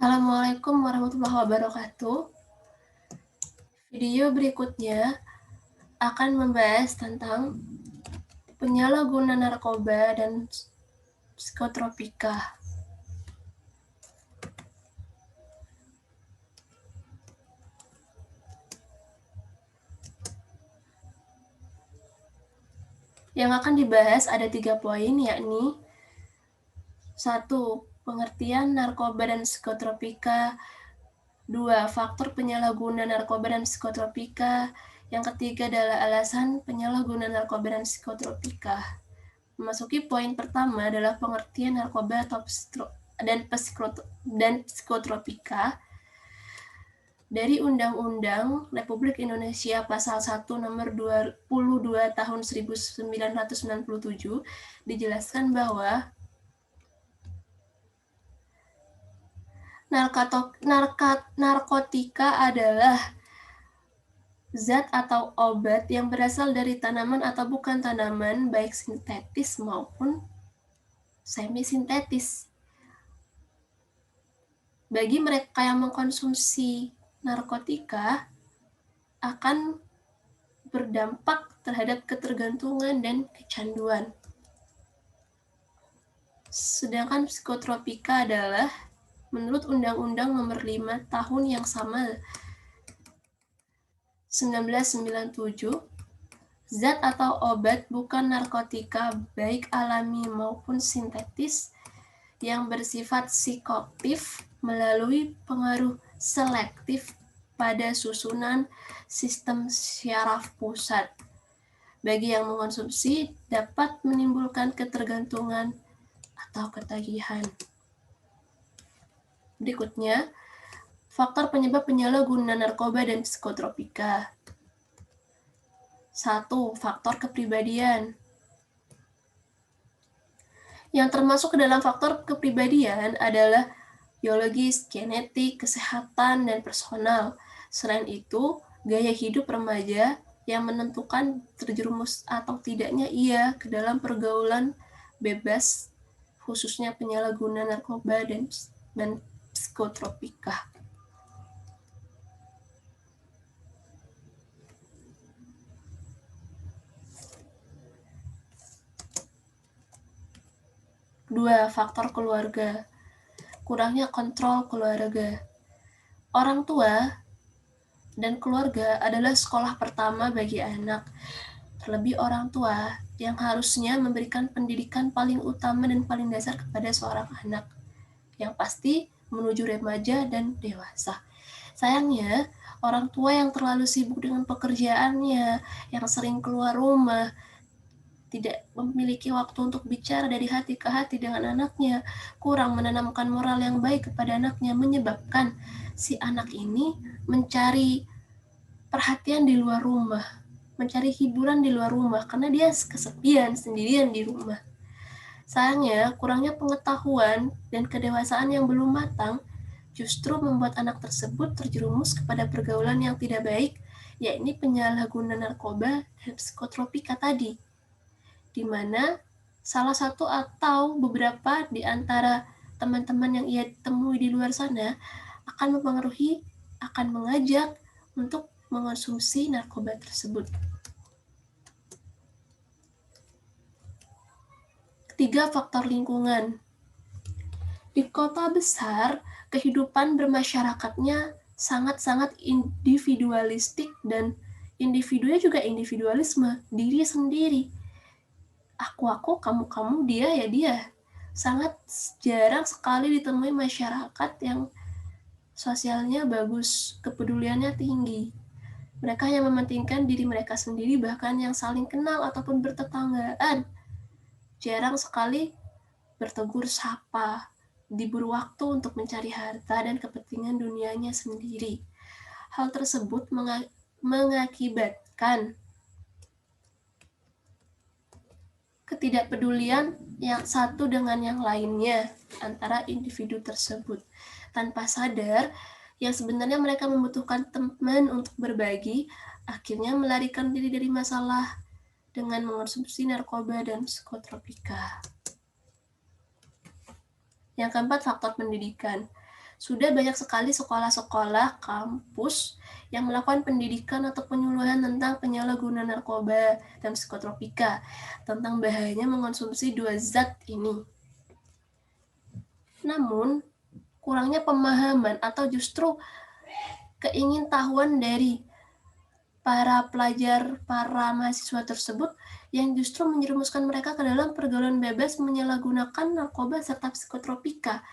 Assalamualaikum warahmatullahi wabarakatuh. Video berikutnya akan membahas tentang penyalahgunaan narkoba dan psikotropika. Yang akan dibahas ada 3 poin, yakni 1. Pengertian narkoba dan psikotropika. 2. Faktor penyalahgunaan narkoba dan psikotropika. Yang ketiga adalah alasan penyalahgunaan narkoba dan psikotropika. Memasuki poin pertama adalah pengertian narkoba dan psikotropika. Dari Undang-Undang Republik Indonesia Pasal 1 Nomor 22 Tahun 1997 dijelaskan bahwa narkotika adalah zat atau obat yang berasal dari tanaman atau bukan tanaman, baik sintetis maupun semi-sintetis. Bagi mereka yang mengkonsumsi narkotika akan berdampak terhadap ketergantungan dan kecanduan. Sedangkan psikotropika adalah menurut Undang-Undang Nomor 5 Tahun yang sama 1997, zat atau obat bukan narkotika baik alami maupun sintetis yang bersifat psikoaktif melalui pengaruh selektif pada susunan sistem syaraf pusat. Bagi yang mengonsumsi dapat menimbulkan ketergantungan atau ketagihan. Berikutnya, faktor penyebab penyalahgunaan narkoba dan psikotropika. 1. Faktor kepribadian. Yang termasuk ke dalam faktor kepribadian adalah biologis, genetik, kesehatan, dan personal. Selain itu, gaya hidup remaja yang menentukan terjerumus atau tidaknya ia ke dalam pergaulan bebas, khususnya penyalahgunaan narkoba dan psikotropika. Dua, faktor keluarga. Kurangnya kontrol keluarga. Orang tua dan keluarga adalah sekolah pertama bagi anak. Terlebih orang tua yang harusnya memberikan pendidikan paling utama dan paling dasar kepada seorang anak, yang pasti menuju remaja dan dewasa. Sayangnya, orang tua yang terlalu sibuk dengan pekerjaannya, yang sering keluar rumah, tidak memiliki waktu untuk bicara dari hati ke hati dengan anaknya, kurang menanamkan moral yang baik kepada anaknya, menyebabkan si anak ini mencari perhatian di luar rumah, mencari hiburan di luar rumah, karena dia kesepian, sendirian di rumah. Sayangnya, kurangnya pengetahuan dan kedewasaan yang belum matang justru membuat anak tersebut terjerumus kepada pergaulan yang tidak baik, yakni penyalahgunaan narkoba dan psikotropika tadi, di mana salah satu atau beberapa di antara teman-teman yang ia temui di luar sana akan mempengaruhi, akan mengajak untuk mengonsumsi narkoba tersebut. Ketiga, faktor lingkungan. Di kota besar, kehidupan bermasyarakatnya sangat-sangat individualistik dan individunya juga individualisme, diri sendiri. Aku, kamu, dia ya dia. Sangat jarang sekali ditemui masyarakat yang sosialnya bagus, kepeduliannya tinggi. Mereka yang mementingkan diri mereka sendiri, bahkan yang saling kenal ataupun bertetanggaan. Jarang sekali bertegur sapa, diburu waktu untuk mencari harta dan kepentingan dunianya sendiri. Hal tersebut mengakibatkan ketidakpedulian yang satu dengan yang lainnya antara individu tersebut. Tanpa sadar, yang sebenarnya mereka membutuhkan teman untuk berbagi, akhirnya melarikan diri dari masalah dengan mengonsumsi narkoba dan psikotropika. Yang keempat, faktor pendidikan. Sudah banyak sekali sekolah-sekolah, kampus yang melakukan pendidikan atau penyuluhan tentang penyalahgunaan narkoba dan psikotropika, tentang bahayanya mengonsumsi dua zat ini. Namun, kurangnya pemahaman atau justru keingintahuan dari para pelajar, para mahasiswa tersebut yang justru menjerumuskan mereka ke dalam pergaulan bebas menyalahgunakan narkoba serta psikotropika,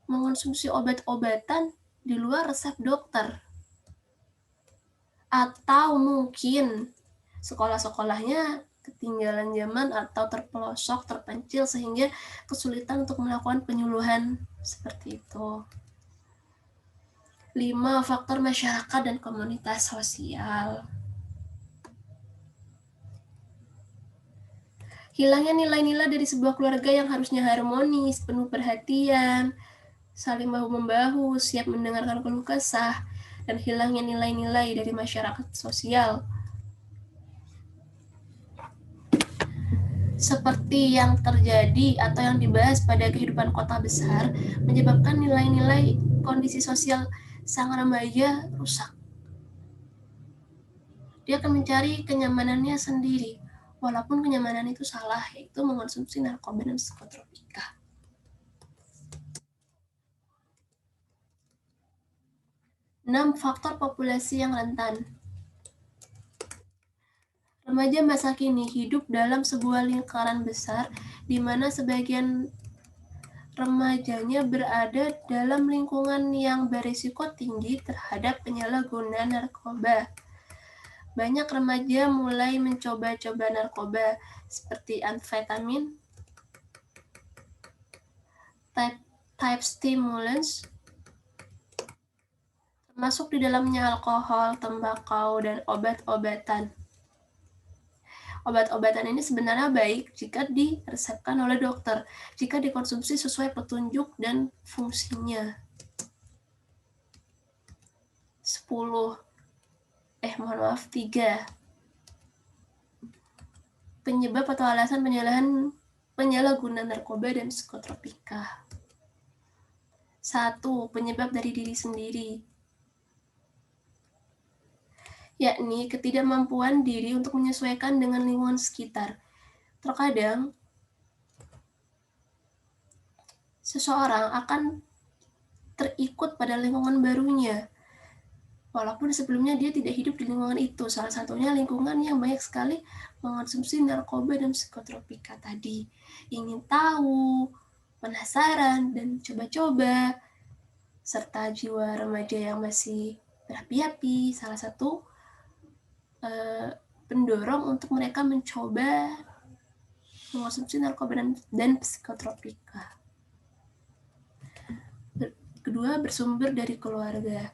mengonsumsi obat-obatan di luar resep dokter. Atau mungkin sekolah-sekolahnya ketinggalan zaman atau terpelosok, terpencil sehingga kesulitan untuk melakukan penyuluhan seperti itu. 5. Faktor masyarakat dan komunitas sosial. Hilangnya nilai-nilai dari sebuah keluarga yang harusnya harmonis, penuh perhatian, saling bahu-membahu, siap mendengarkan keluh kesah, dan hilangnya nilai-nilai dari masyarakat sosial. Seperti yang terjadi atau yang dibahas pada kehidupan kota besar, menyebabkan nilai-nilai kondisi sosial sang remaja rusak. Dia akan mencari kenyamanannya sendiri, walaupun kenyamanan itu salah, yaitu mengonsumsi narkoba dan psikotropika. 6. Faktor populasi yang rentan. Remaja masa kini hidup dalam sebuah lingkaran besar di mana sebagian remajanya berada dalam lingkungan yang berisiko tinggi terhadap penyalahgunaan narkoba. Banyak remaja mulai mencoba-coba narkoba seperti amfetamin, type stimulants, termasuk di dalamnya alkohol, tembakau, dan obat-obatan. Obat-obatan ini sebenarnya baik jika diresepkan oleh dokter, jika dikonsumsi sesuai petunjuk dan fungsinya. 3. Penyebab atau alasan penyalahgunaan narkoba dan psikotropika. 1. Penyebab dari diri sendiri, yakni ketidakmampuan diri untuk menyesuaikan dengan lingkungan sekitar. Terkadang, seseorang akan terikut pada lingkungan barunya, walaupun sebelumnya dia tidak hidup di lingkungan itu. Salah satunya lingkungan yang banyak sekali mengonsumsi narkoba dan psikotropika tadi. Ingin tahu, penasaran, dan coba-coba, serta jiwa remaja yang masih berapi-api, salah satu pendorong untuk mereka mencoba mengonsumsi narkoba dan psikotropika. Kedua, bersumber dari keluarga.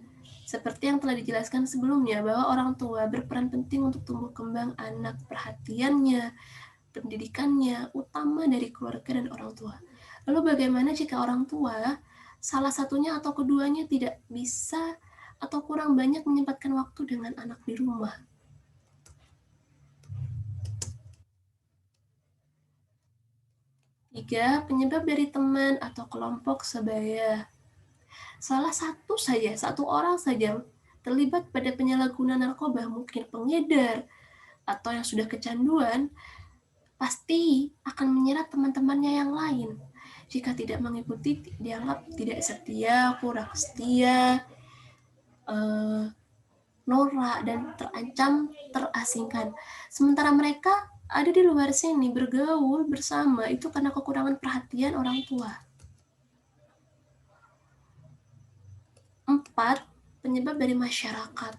Seperti yang telah dijelaskan sebelumnya, bahwa orang tua berperan penting untuk tumbuh kembang anak, perhatiannya, pendidikannya, utama dari keluarga dan orang tua. Lalu bagaimana jika orang tua, salah satunya atau keduanya tidak bisa atau kurang banyak menyempatkan waktu dengan anak di rumah? Tiga, penyebab dari teman atau kelompok sebaya. Salah satu orang saja terlibat pada penyalahgunaan narkoba, mungkin pengedar atau yang sudah kecanduan, pasti akan menyerat teman-temannya yang lain. Jika tidak mengikuti, dianggap tidak setia, kurang setia, norak, dan terancam terasingkan. Sementara mereka ada di luar sini bergaul bersama itu karena kekurangan perhatian orang tua. 4. Penyebab dari masyarakat.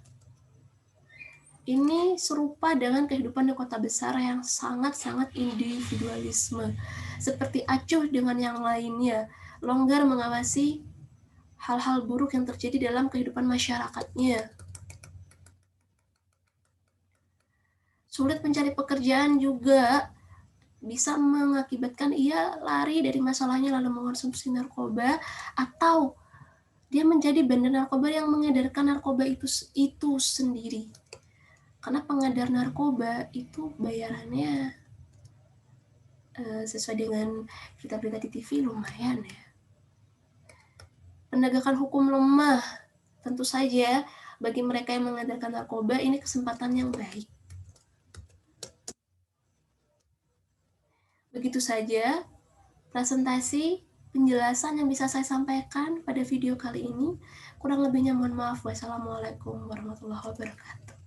Ini serupa dengan kehidupan di kota besar yang sangat-sangat individualisme. Seperti acuh dengan yang lainnya, longgar mengawasi hal-hal buruk yang terjadi dalam kehidupan masyarakatnya. Sulit mencari pekerjaan juga bisa mengakibatkan ia lari dari masalahnya lalu mengonsumsi narkoba, atau dia menjadi bandar narkoba yang mengedarkan narkoba itu sendiri. Karena pengedar narkoba itu bayarannya sesuai dengan berita-berita di TV lumayan ya. penegakan hukum lemah. Tentu saja, bagi mereka yang mengedarkan narkoba, ini kesempatan yang baik. Begitu saja presentasi penjelasan yang bisa saya sampaikan pada video kali ini. Kurang lebihnya mohon maaf. Wassalamualaikum warahmatullahi wabarakatuh.